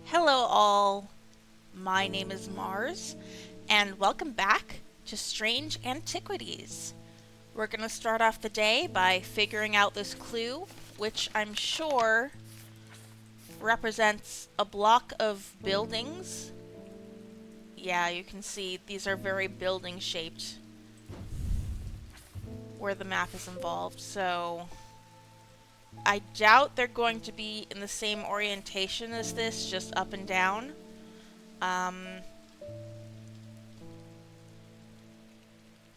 Hello all, my name is Mars, and welcome back to Strange Antiquities. We're going to start off the day by figuring out this clue, which I'm sure represents a block of buildings. Yeah, you can see these are very building shaped where the map is involved, so I doubt they're going to be in the same orientation as this, just up and down. But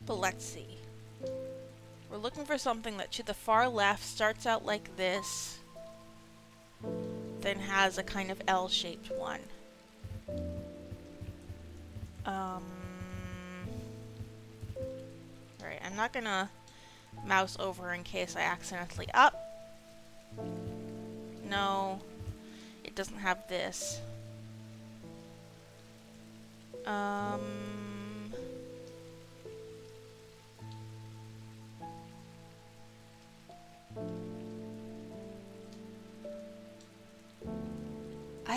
let's see. We're looking for something that to the far left starts out like this, then has a kind of L-shaped one. Alright, I'm not gonna mouse over in case I accidentally No, it doesn't have this. I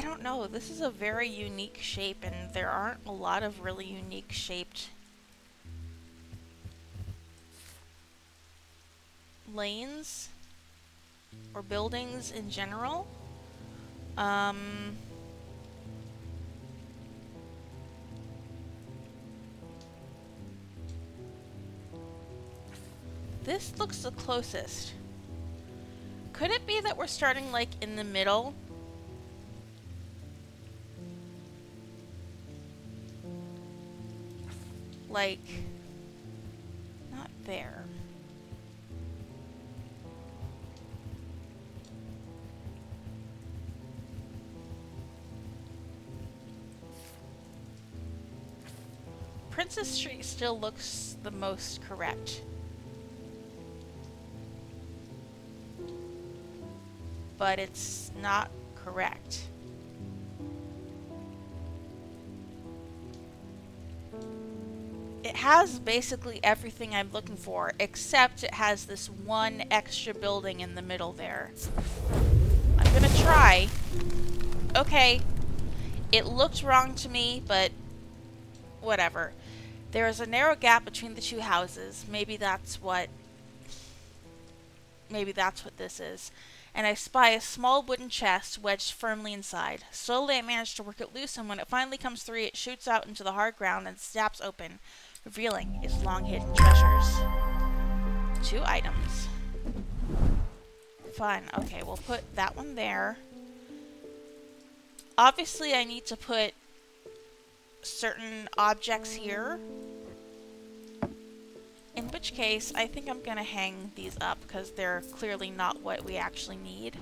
don't know. This is a very unique shape, and there aren't a lot of really unique shaped lanes or buildings in general. This looks the closest. Could it be that we're starting like in the middle? Like, not there. Princess Street still looks the most correct. But it's not correct. It has basically everything I'm looking for, except it has this one extra building in the middle there. I'm gonna try. Okay, it looked wrong to me, but whatever. There is a narrow gap between the two houses. Maybe that's what this is. And I spy a small wooden chest wedged firmly inside. Slowly I manage to work it loose, and when it finally comes free, it shoots out into the hard ground and snaps open, revealing its long-hidden treasures. 2 items. Fine. Okay, we'll put that one there. Obviously, I need to put certain objects here. In which case, I think I'm gonna hang these up because they're clearly not what we actually need.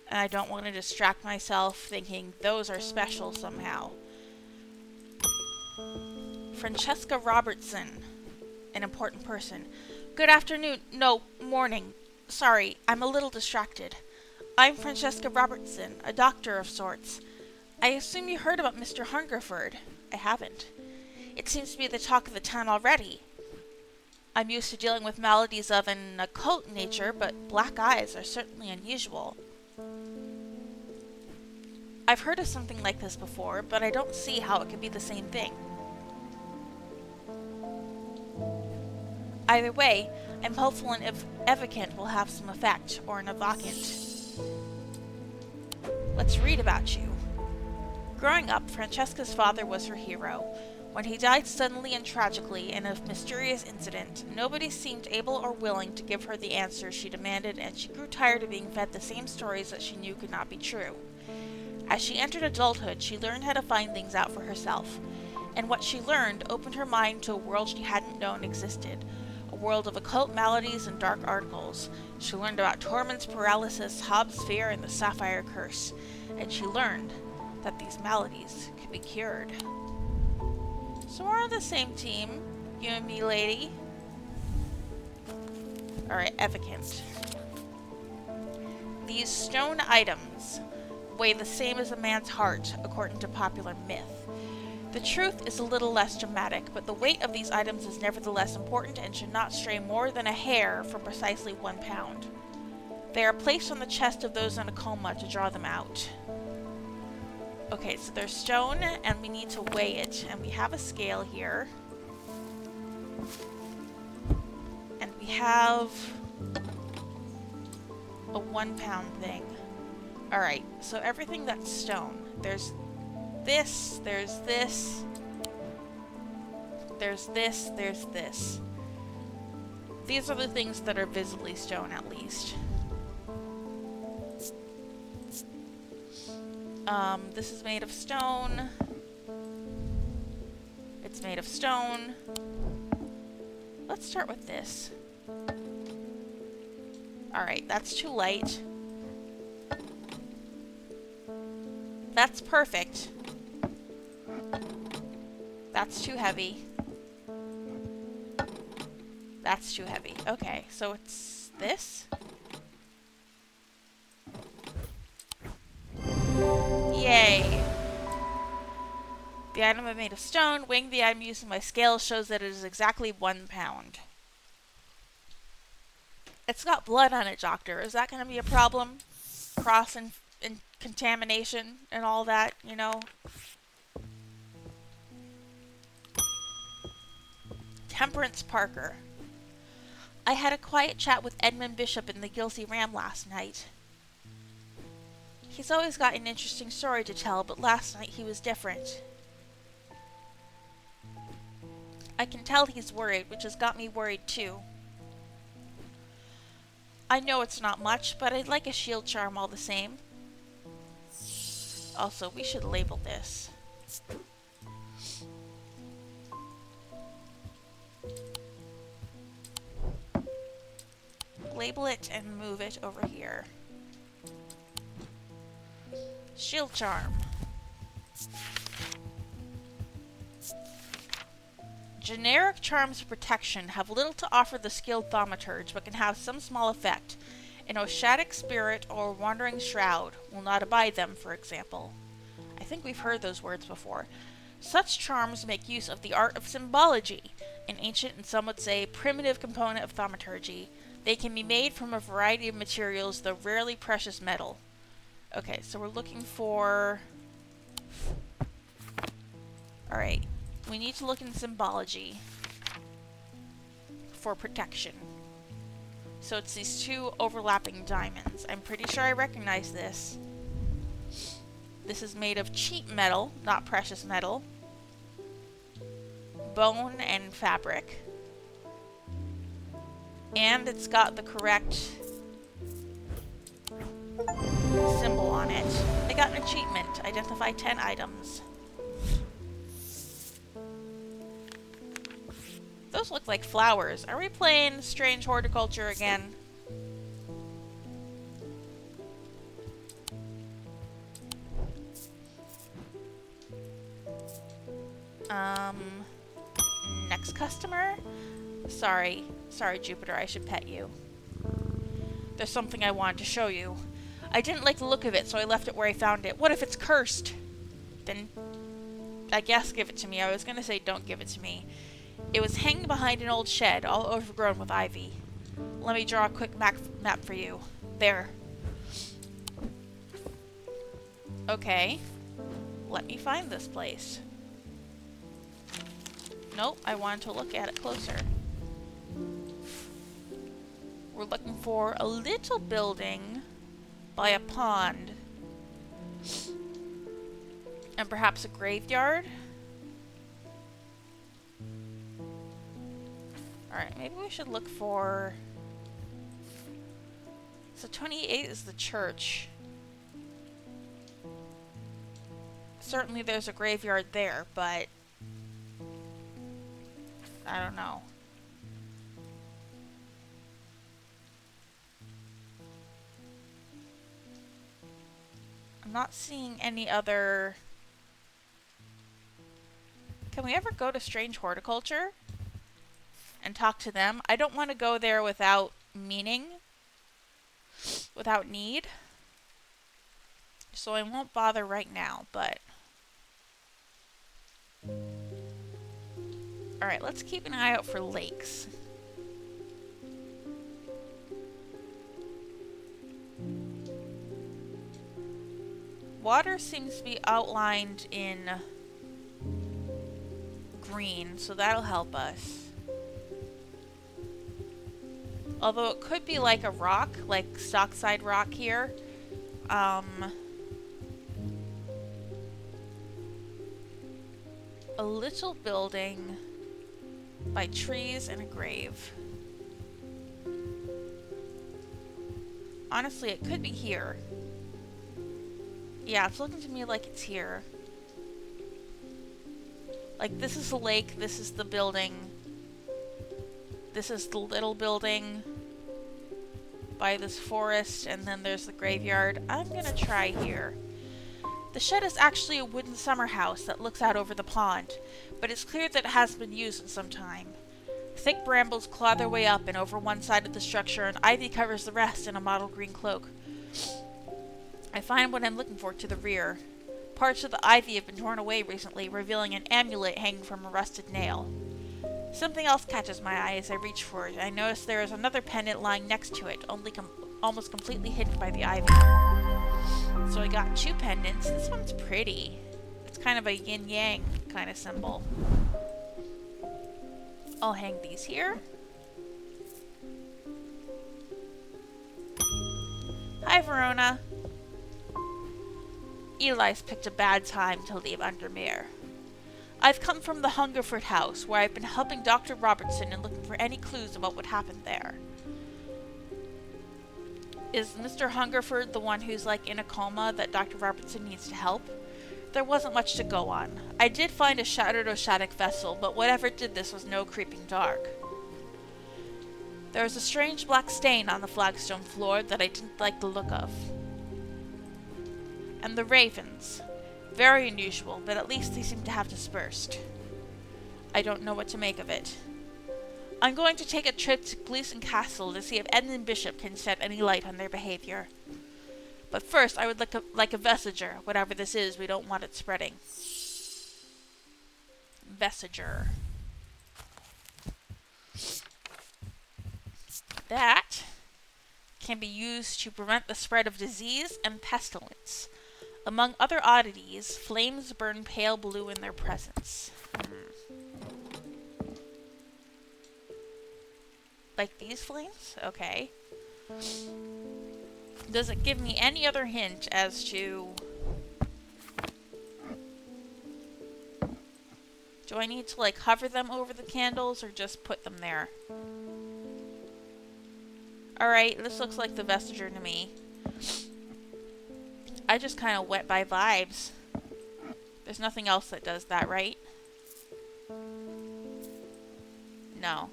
And I don't want to distract myself thinking those are special somehow. Francesca Robertson, an important person. Good afternoon. No, morning. Sorry, I'm a little distracted. I'm Francesca Robertson, a doctor of sorts. I assume you heard about Mr. Hungerford. I haven't. It seems to be the talk of the town already. I'm used to dealing with maladies of an occult nature, but black eyes are certainly unusual. I've heard of something like this before, but I don't see how it could be the same thing. Either way, I'm hopeful an evocant will have some effect, or an evocant. Let's read about you. Growing up, Francesca's father was her hero. When he died suddenly and tragically in a mysterious incident, nobody seemed able or willing to give her the answers she demanded, and she grew tired of being fed the same stories that she knew could not be true. As she entered adulthood, she learned how to find things out for herself, and what she learned opened her mind to a world she hadn't known existed, a world of occult maladies and dark articles. She learned about Tormund's paralysis, Hobbs' fear, and the Sapphire Curse, and she learned that these maladies could be cured. So we're on the same team, you and me, lady. Alright, evocant. These stone items weigh the same as a man's heart, according to popular myth. The truth is a little less dramatic, but the weight of these items is nevertheless important and should not stray more than a hair from precisely 1 pound. They are placed on the chest of those in a coma to draw them out. Okay, so there's stone, and we need to weigh it. And we have a scale here. And we have a 1 pound thing. Alright, so everything that's stone. There's this, there's this, there's this, there's this. These are the things that are visibly stone, at least. This is made of stone. It's made of stone. Let's start with this. Alright, that's too light. That's perfect. That's too heavy. That's too heavy. Okay, so it's this. Yay! The item is made of stone. Weighing the item using my scale shows that it is exactly 1 pound. It's got blood on it, Doctor. Is that going to be a problem? Cross and contamination and all that, you know? Temperance Parker. I had a quiet chat with Edmund Bishop in the Guilty Ram last night. He's always got an interesting story to tell, but last night he was different. I can tell he's worried, which has got me worried too. I know it's not much, but I'd like a shield charm all the same. Also, we should label this. Label it and move it over here. Shield charm. Generic charms of protection have little to offer the skilled thaumaturge, but can have some small effect. An Oshadic spirit or wandering shroud will not abide them, for example. I think we've heard those words before. Such charms make use of the art of symbology, an ancient and some would say primitive component of thaumaturgy. They can be made from a variety of materials, though rarely precious metal. Okay, so we're looking for... Alright, we need to look in symbology for protection. So it's these two overlapping diamonds. I'm pretty sure I recognize this. This is made of cheap metal, not precious metal. Bone and fabric. And it's got the correct symbol on it. I got an achievement. Identify 10 items. Those look like flowers. Are we playing strange horticulture again? Next customer? Sorry, Jupiter, I should pet you. There's something I wanted to show you. I didn't like the look of it, so I left it where I found it. What if it's cursed? Then, I guess give it to me. I was gonna say don't give it to me. It was hanging behind an old shed, all overgrown with ivy. Let me draw a quick map for you. There. Okay. Let me find this place. Nope, I wanted to look at it closer. We're looking for a little building by a pond. And perhaps a graveyard? Alright, maybe we should look for... So 28 is the church. Certainly there's a graveyard there, but... I don't know. I'm not seeing any other... Can we ever go to Strange Horticulture and talk to them? I don't want to go there without meaning, without need. So I won't bother right now, but... Alright, let's keep an eye out for lakes. water seems to be outlined in green, so that'll help us. Although it could be like a rock, like stockside rock here. A little building by trees and a grave. Honestly, it could be here. Yeah, it's looking to me like it's here. Like, this is the lake, this is the building. This is the little building by this forest, and then there's the graveyard. I'm gonna try here. The shed is actually a wooden summer house that looks out over the pond, but it's clear that it hasn't been used in some time. Thick brambles claw their way up and over one side of the structure, and ivy covers the rest in a mottled green cloak. I find what I'm looking for to the rear. Parts of the ivy have been torn away recently, revealing an amulet hanging from a rusted nail. Something else catches my eye as I reach for it. I notice there is another pendant lying next to it, almost completely hidden by the ivy. So I got two pendants. This one's pretty. It's kind of a yin-yang kind of symbol. I'll hang these here. Hi, Verona. Eli's picked a bad time to leave Undermere. I've come from the Hungerford house, where I've been helping Dr. Robertson and looking for any clues about what happened there. Is Mr. Hungerford the one who's like in a coma that Dr. Robertson needs to help? There wasn't much to go on. I did find a shattered Oshadic vessel, but whatever did this was no creeping dark. There was a strange black stain on the flagstone floor that I didn't like the look of. And the ravens. Very unusual, but at least they seem to have dispersed. I don't know what to make of it. I'm going to take a trip to Gleaston Castle to see if Edmund Bishop can shed any light on their behavior. But first, I would like a vestiger. Whatever this is, we don't want it spreading. Vestiger. That can be used to prevent the spread of disease and pestilence. Among other oddities, flames burn pale blue in their presence. Like these flames? Okay. Does it give me any other hint as to... Do I need to, like, hover them over the candles or just put them there? Alright, this looks like the vestiger to me. I just kind of went by vibes. There's nothing else that does that, right? No.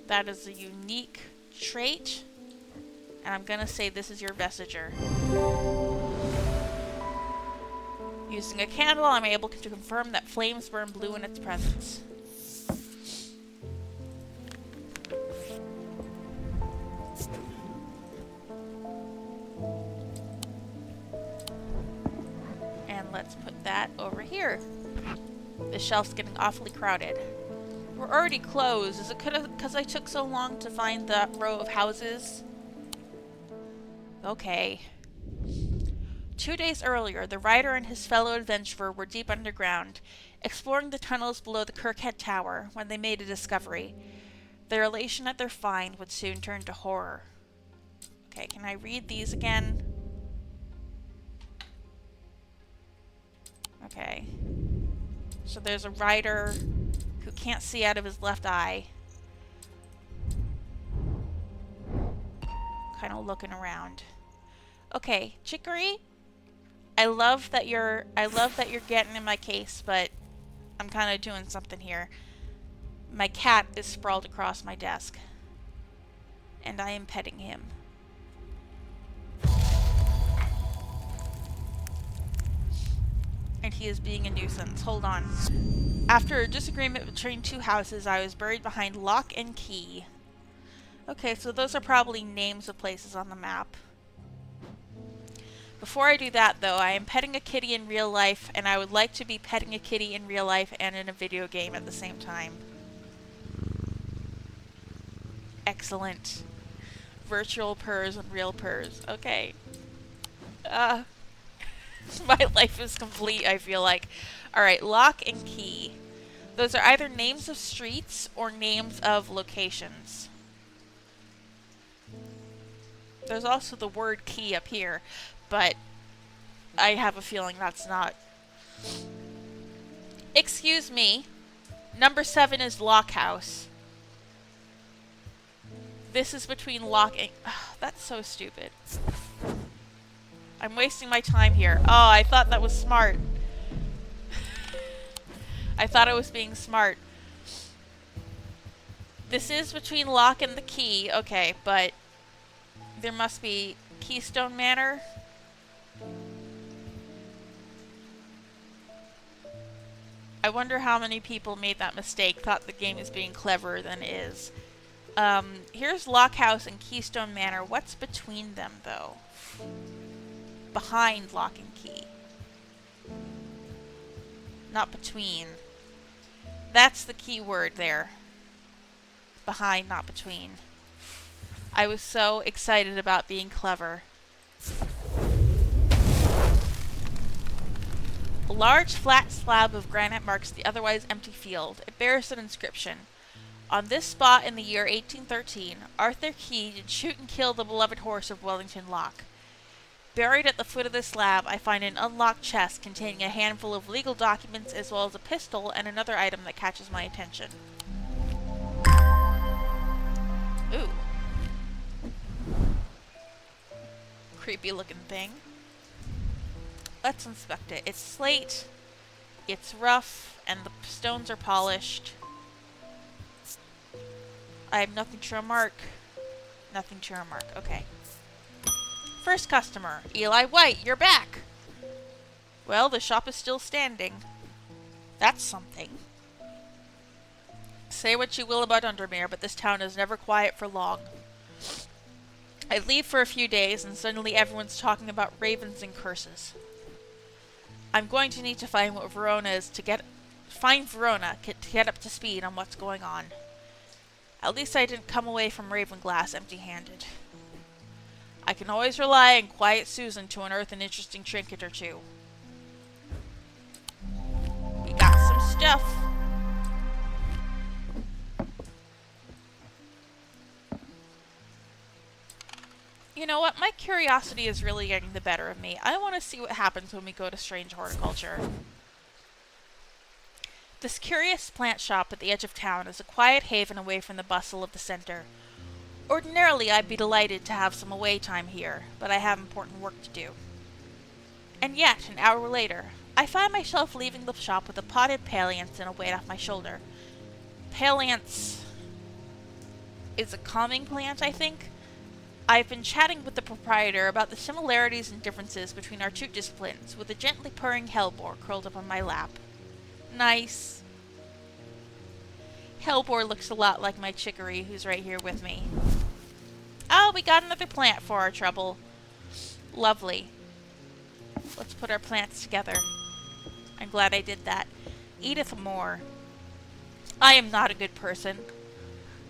That is a unique trait. And I'm gonna say this is your vestiger. Using a candle, I'm able to confirm that flames burn blue in its presence. And let's put that over here. The shelf's getting awfully crowded. We're already closed. Is it because I took so long to find that row of houses? Okay. 2 days earlier, the writer and his fellow adventurer were deep underground, exploring the tunnels below the Kirkhead Tower, when they made a discovery. Their elation at their find would soon turn to horror. Okay, can I read these again? Okay. So there's a writer who can't see out of his left eye. Kind of looking around. Okay, Chicory, I love that you're getting in my case, but I'm kind of doing something here. My cat is sprawled across my desk, and I am petting him. And he is being a nuisance. Hold on. After a disagreement between two houses, I was buried behind lock and key. Okay, so those are probably names of places on the map. Before I do that, though, I am petting a kitty in real life, and I would like to be petting a kitty in real life and in a video game at the same time. Excellent. Virtual purrs and real purrs. Okay. My life is complete, I feel like. Alright, lock and key. Those are either names of streets or names of locations. There's also the word key up here, but I have a feeling that's not. Excuse me. Number 7 is lock house. This is between lock and... that's so stupid. I'm wasting my time here. Oh, I thought that was smart. I thought I was being smart. This is between lock and the key. Okay, but there must be Keystone Manor. I wonder how many people made that mistake, thought the game is being cleverer than it is. Here's Lock House and Keystone Manor. What's between them, though? Behind Lock and Key. Not between. That's the key word there. Behind, not between. I was so excited about being clever. A large flat slab of granite marks the otherwise empty field. It bears an inscription. On this spot in the year 1813, Arthur Key did shoot and kill the beloved horse of Wellington Lock. Buried at the foot of the slab, I find an unlocked chest containing a handful of legal documents as well as a pistol and another item that catches my attention. Ooh. Creepy looking thing. Let's inspect it. It's slate, it's rough, and the stones are polished. I have nothing to remark. Nothing to remark. Okay. First customer. Eli White, you're back! Well, the shop is still standing. That's something. Say what you will about Undermere, but this town is never quiet for long. I leave for a few days, and suddenly everyone's talking about ravens and curses. I'm going to need to find what Verona is to get up to speed on what's going on. At least I didn't come away from Ravenglass empty-handed. I can always rely on quiet Susan to unearth an interesting trinket or two. We got some stuff. You know what? My curiosity is really getting the better of me. I want to see what happens when we go to Strange Horticulture. This curious plant shop at the edge of town is a quiet haven away from the bustle of the center. Ordinarily, I'd be delighted to have some away time here, but I have important work to do. And yet, an hour later, I find myself leaving the shop with a potted palliance and a weight off my shoulder. Palliance is a calming plant, I think. I've been chatting with the proprietor about the similarities and differences between our two disciplines, with a gently purring hellebore curled up on my lap. Nice. Hellebore looks a lot like my chicory, who's right here with me. Oh, we got another plant for our trouble. Lovely. Let's put our plants together. I'm glad I did that. Edith Moore. I am not a good person.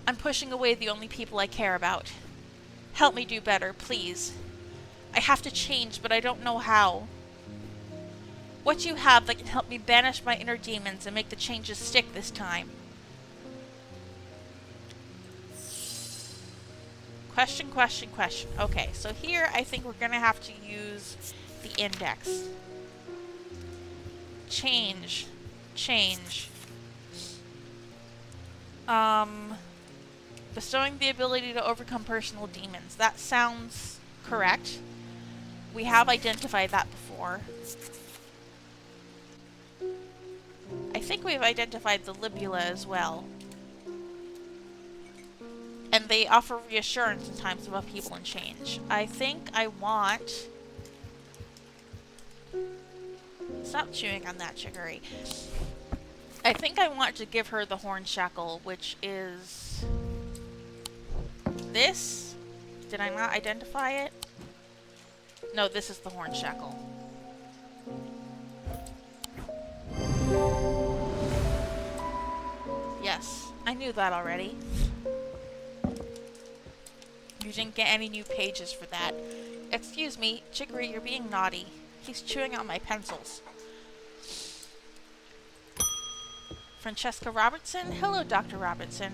I'm pushing away the only people I care about. Help me do better, please. I have to change, but I don't know how. What do you have that can help me banish my inner demons and make the changes stick this time? Question, question, question. Okay, so here I think we're gonna have to use the index. Change. Change. Bestowing the ability to overcome personal demons. That sounds correct. We have identified that before. I think we've identified the Libula as well. And they offer reassurance in times of upheaval and change. I think I want... Stop chewing on that, chicory. I think I want to give her the horn shackle, which is... this? Did I not identify it? No, this is the horn shackle. Yes, I knew that already. You didn't get any new pages for that. Excuse me, Chicory, you're being naughty. He's chewing on my pencils. Francesca Robertson? Hello, Dr. Robertson.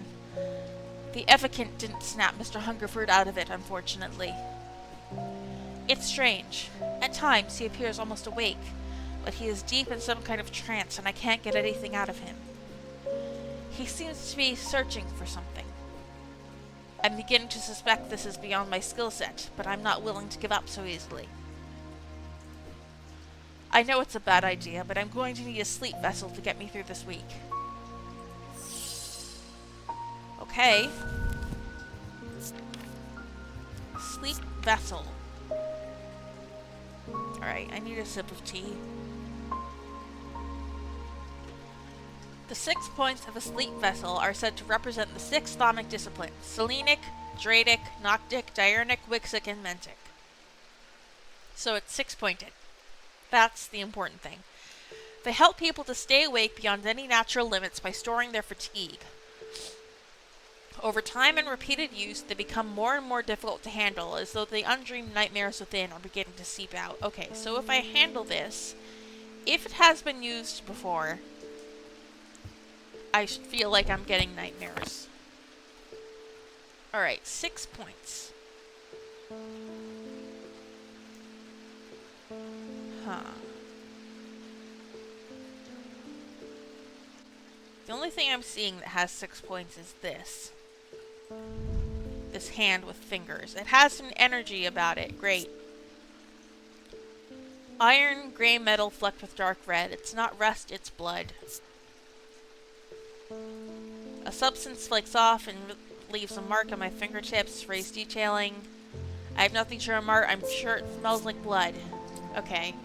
The Evocant didn't snap Mr. Hungerford out of it, unfortunately. It's strange. At times, he appears almost awake, but he is deep in some kind of trance, and I can't get anything out of him. He seems to be searching for something. I'm beginning to suspect this is beyond my skill set, but I'm not willing to give up so easily. I know it's a bad idea, but I'm going to need a sleep vessel to get me through this week. Okay. Sleep vessel. Alright, I need a sip of tea. The 6 points of a sleep vessel are said to represent the 6 thaumic disciplines: Selenic, Dradic, Noctic, Diurnic, Wixic, and Mentic. So it's 6-pointed. That's the important thing. They help people to stay awake beyond any natural limits by storing their fatigue. Over time and repeated use, they become more and more difficult to handle, as though the undreamed nightmares within are beginning to seep out. Okay, so if I handle this, if it has been used before, I feel like I'm getting nightmares. Alright, 6 points. Huh. The only thing I'm seeing that has 6 points is this. This hand with fingers. It has some energy about it. Great. Iron, grey metal flecked with dark red. It's not rust, it's blood. A substance flakes off and leaves a mark on my fingertips. Raised detailing. I have nothing to remark. I'm sure it smells like blood. Okay.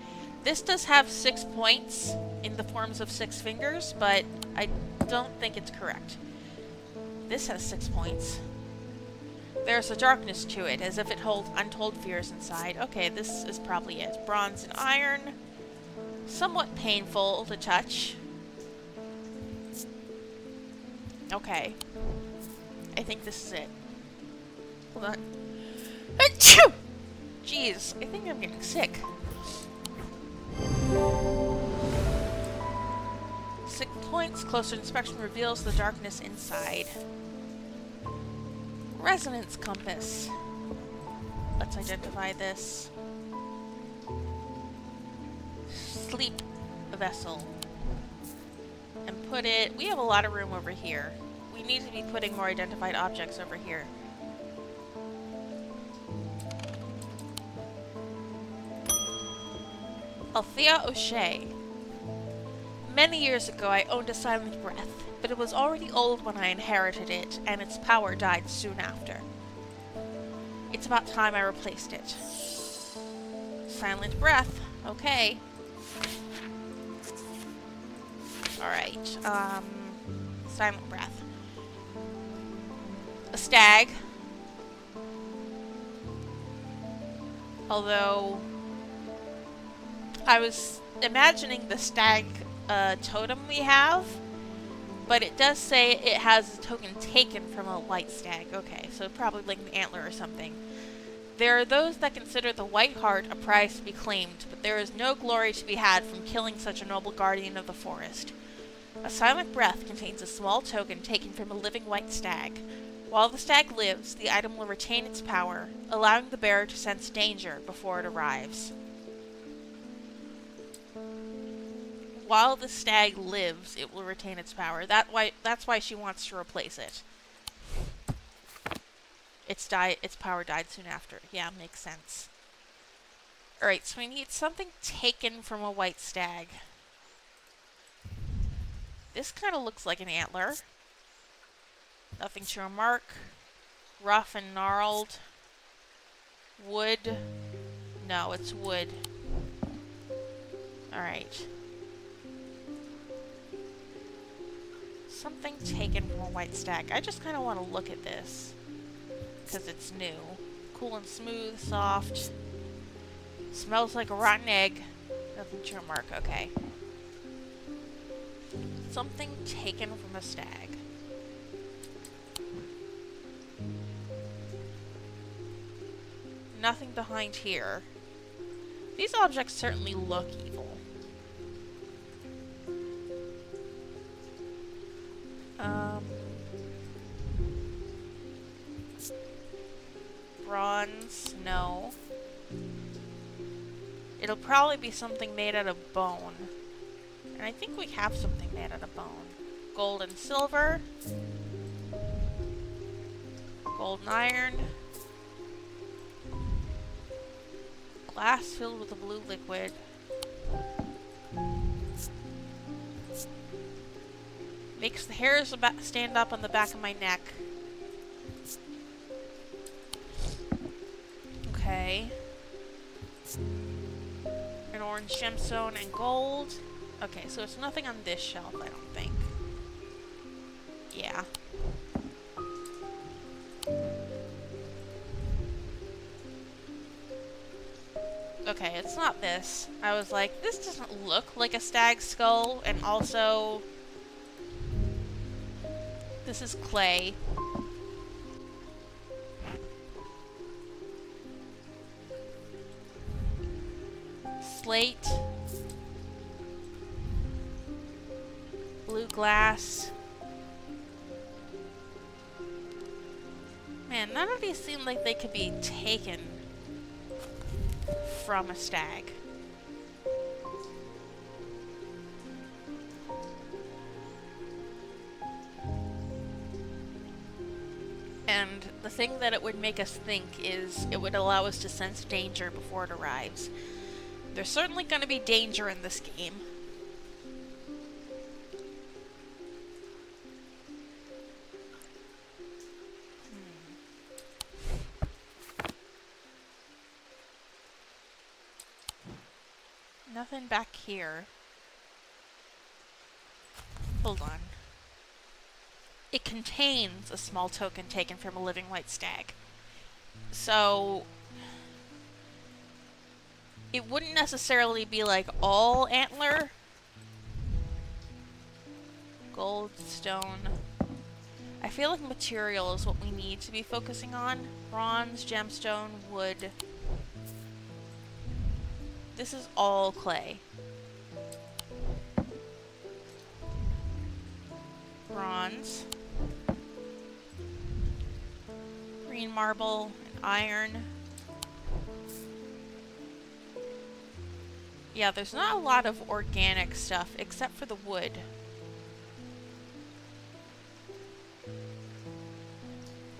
This does have 6 points in the forms of 6 fingers, but I don't think it's correct. This has 6 points. There's a darkness to it, as if it holds untold fears inside. Okay, this is probably it. Bronze and iron. Somewhat painful to touch. Okay. I think this is it. Hold on. Achoo! Jeez, I think I'm getting sick. 6 points. Closer inspection reveals the darkness inside. Resonance compass. Let's identify this. Sleep vessel. And put it... We have a lot of room over here. We need to be putting more identified objects over here. Althea O'Shea. Many years ago I owned a silent breath, but it was already old when I inherited it, and its power died soon after. It's about time I replaced it. Silent breath. Okay. Alright, silent breath. A stag. Although, I was imagining the stag totem we have, but it does say it has a token taken from a white stag. Okay, so probably like an antler or something. There are those that consider the white hart a prize to be claimed, but there is no glory to be had from killing such a noble guardian of the forest. A silent breath contains a small token taken from a living white stag. While the stag lives, the item will retain its power, allowing the bearer to sense danger before it arrives. While the stag lives, it will retain its power. That's why she wants to replace it. Its power died soon after. Yeah, makes sense. Alright, so we need something taken from a white stag. This kind of looks like an antler. Nothing to remark. Rough and gnarled. Wood. No, it's wood. Alright. Something taken from a white stag. I just kind of want to look at this. Because it's new. Cool and smooth, soft. Smells like a rotten egg. Nothing to remark. Okay. Something taken from a stag. Nothing behind here. These objects certainly look evil. Bronze, no. It'll probably be something made out of bone. And I think we have something made out of bone. Gold and silver. Gold and iron. Glass filled with a blue liquid. Makes the hairs stand up on the back of my neck. Okay. An orange gemstone and gold. Okay, so it's nothing on this shelf, I don't think. Yeah. Okay, it's not this. I was like, this doesn't look like a stag skull, and also this is clay. Slate. Blue glass. Man, none of these seem like they could be taken from a stag. And the thing that it would make us think is it would allow us to sense danger before it arrives. There's certainly going to be danger in this game. Nothing back here. Hold on. It contains a small token taken from a living white stag. So it wouldn't necessarily be like all antler. Gold, stone. I feel like material is what we need to be focusing on. Bronze, gemstone, wood. This is all clay. Bronze. Green marble and iron. Yeah, there's not a lot of organic stuff except for the wood.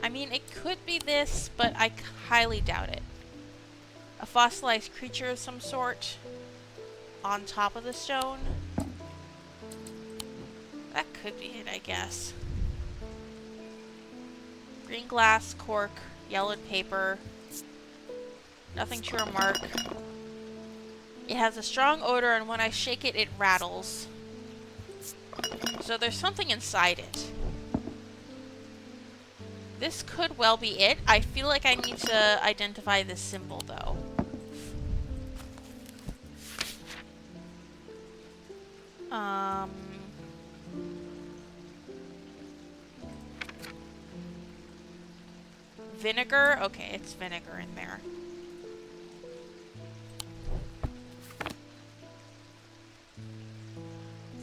I mean, it could be this, but I highly doubt it. A fossilized creature of some sort on top of the stone. That could be it, I guess. Green glass, cork, yellowed paper. Nothing to remark. It has a strong odor, and when I shake it, it rattles. So there's something inside it. This could well be it. I feel like I need to identify this symbol, though. Vinegar? Okay, it's vinegar in there.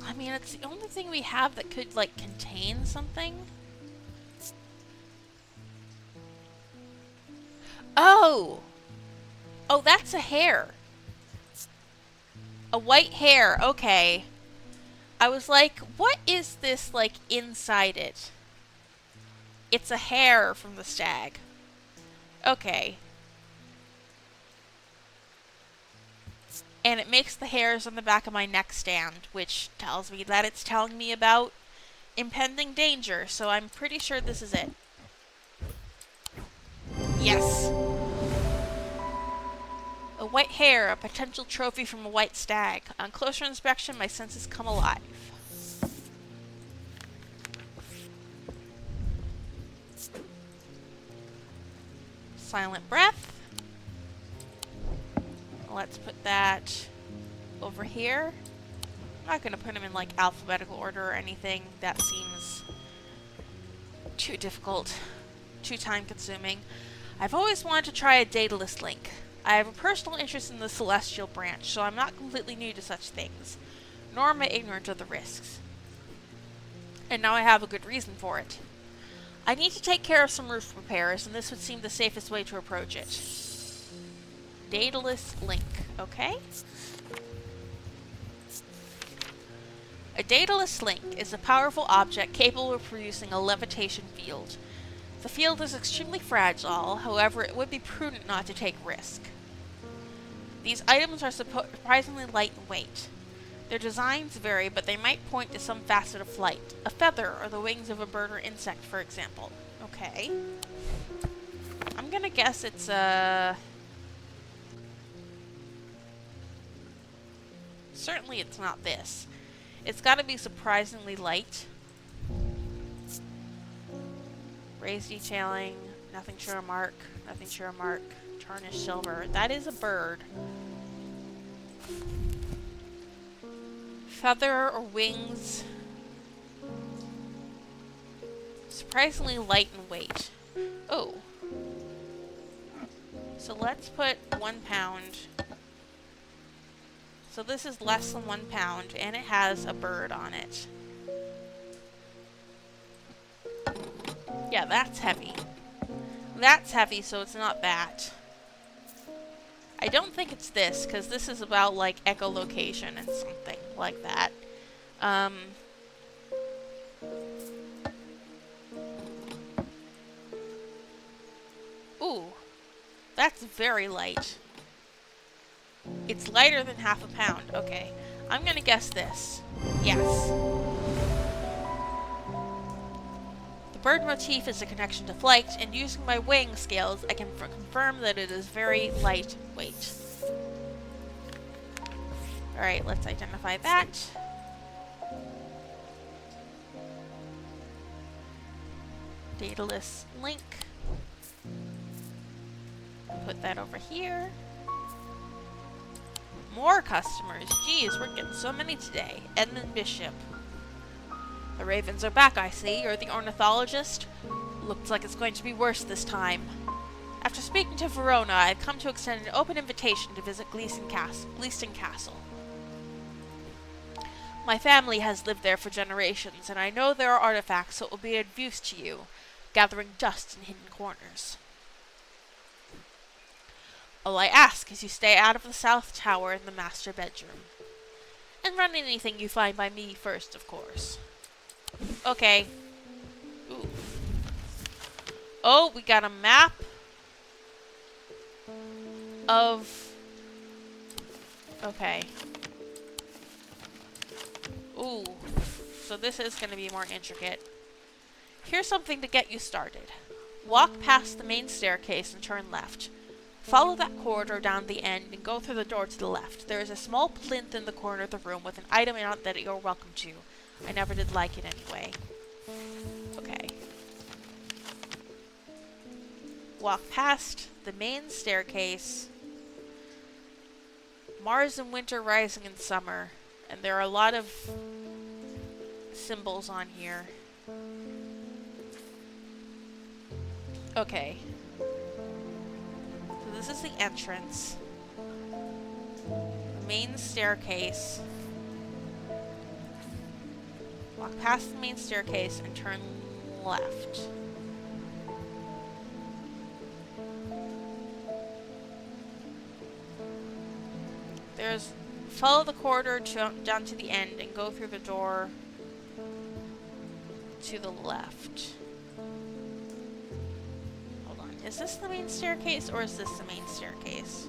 I mean, it's the only thing we have that could, like, contain something. Oh! Oh, that's a hair. A white hair, okay. I was like, what is this, like, inside it? It's a hair from the stag. Okay. And it makes the hairs on the back of my neck stand, which tells me that it's telling me about impending danger, so I'm pretty sure this is it. Yes. A white hair, a potential trophy from a white stag. On closer inspection, my senses come alive. Silent breath. Let's put that over here. I'm not going to put them in like alphabetical order or anything. That seems too difficult, too time consuming. I've always wanted to try a dataless link. I have a personal interest in the celestial branch, so I'm not completely new to such things, nor am I ignorant of the risks. And now I have a good reason for it. I need to take care of some roof repairs, and this would seem the safest way to approach it. Daedalus Link, okay? A Daedalus Link is a powerful object capable of producing a levitation field. The field is extremely fragile, however it would be prudent not to take risk. These items are surprisingly light in weight. Their designs vary, but they might point to some facet of flight. A feather or the wings of a bird or insect, for example. Okay. I'm gonna guess it's certainly it's not this. It's gotta be surprisingly light. Raised detailing, nothing to remark, nothing to remark. Tarnished silver. That is a bird. Feather or wings. Surprisingly light in weight. Oh. So let's put 1 pound. So this is less than 1 pound, and it has a bird on it. Yeah, that's heavy. That's heavy, so it's not that. I don't think it's this, because this is about, like, echolocation and something like that. Ooh. That's very light. It's lighter than ½ a pound. Okay. I'm gonna guess this. Yes. The bird motif is a connection to flight, and using my weighing scales, I can confirm that it is very lightweight. Alright, let's identify that. Daedalus Link. Put that over here. More customers. Geez, we're getting so many today. Edmund Bishop. The ravens are back, I see. You're the ornithologist? Looks like it's going to be worse this time. After speaking to Verona, I've come to extend an open invitation to visit Gleaston Castle. My family has lived there for generations, and I know there are artifacts that will be of use to you, gathering dust in hidden corners. All I ask is you stay out of the south tower in the master bedroom. And run anything you find by me first, of course. Okay. Ooh. Oh, we got a map of... Okay. Ooh. So this is going to be more intricate. Here's something to get you started. Walk past the main staircase and turn left. Follow that corridor down the end and go through the door to the left. There is a small plinth in the corner of the room with an item in it that you're welcome to. I never did like it anyway. Okay. Walk past the main staircase. Mars in winter, rising in summer. And there are a lot of symbols on here. Okay. So this is the entrance. Main staircase. Walk past the main staircase and turn left. Follow the corridor down to the end and go through the door to the left. Hold on. Is this the main staircase or is this the main staircase?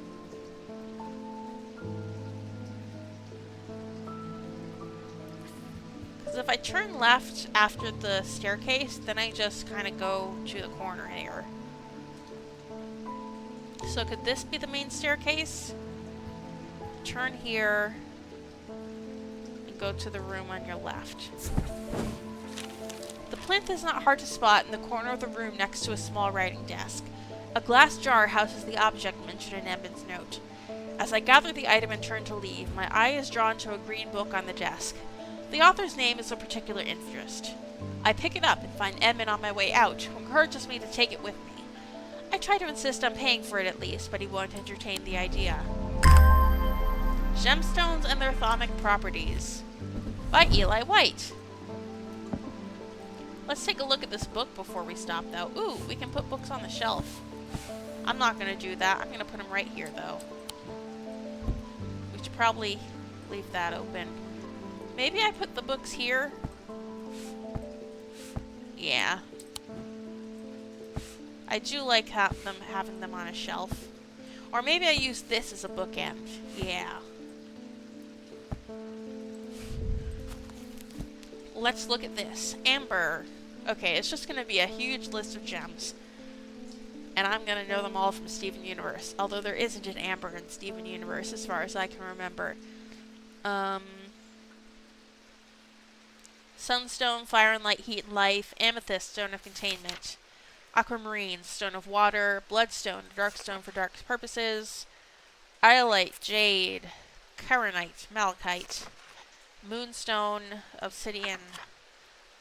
Because if I turn left after the staircase, then I just kind of go to the corner here. So could this be the main staircase? Turn here and go to the room on your left. The plinth is not hard to spot in the corner of the room next to a small writing desk. A glass jar houses the object mentioned in Edmund's note. As I gather the item and turn to leave, my eye is drawn to a green book on the desk. The author's name is of particular interest. I pick it up and find Edmund on my way out, who encourages me to take it with me. I try to insist on paying for it at least, but he won't entertain the idea. Gemstones and their Thonic Properties by Eli White. Let's take a look at this book before we stop, though. Ooh, we can put books on the shelf. I'm not going to do that. I'm going to put them right here, though. We should probably leave that open. Maybe I put the books here? Yeah. I do like having them on a shelf. Or maybe I use this as a bookend. Yeah. Let's look at this. Amber. Okay, it's just going to be a huge list of gems. And I'm going to know them all from Steven Universe. Although there isn't an Amber in Steven Universe as far as I can remember. Sunstone, Fire and Light, Heat and Life. Amethyst, Stone of Containment. Aquamarine, Stone of Water. Bloodstone, Darkstone for dark purposes. Iolite, Jade. Charonite, Malachite. Moonstone, Obsidian,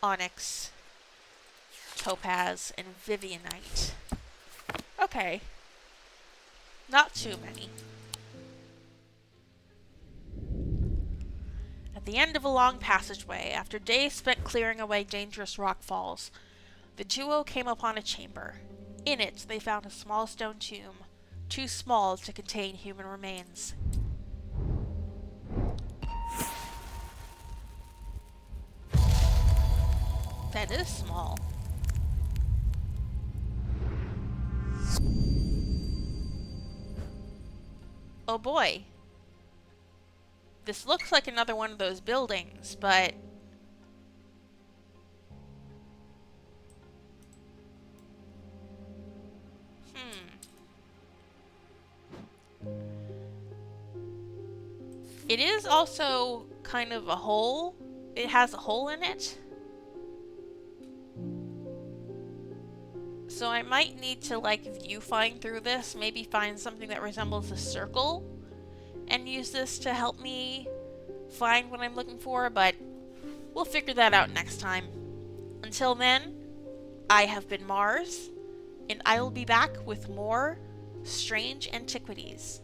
Onyx, Topaz, and Vivianite. Okay. Not too many. At the end of a long passageway, after days spent clearing away dangerous rockfalls, the duo came upon a chamber. In it, they found a small stone tomb, too small to contain human remains. That is small. Oh boy. This looks like another one of those buildings, but... It is also kind of a hole. It has a hole in it. So I might need to, like, viewfind through this, maybe find something that resembles a circle, and use this to help me find what I'm looking for, but we'll figure that out next time. Until then, I have been Mars, and I will be back with more strange antiquities.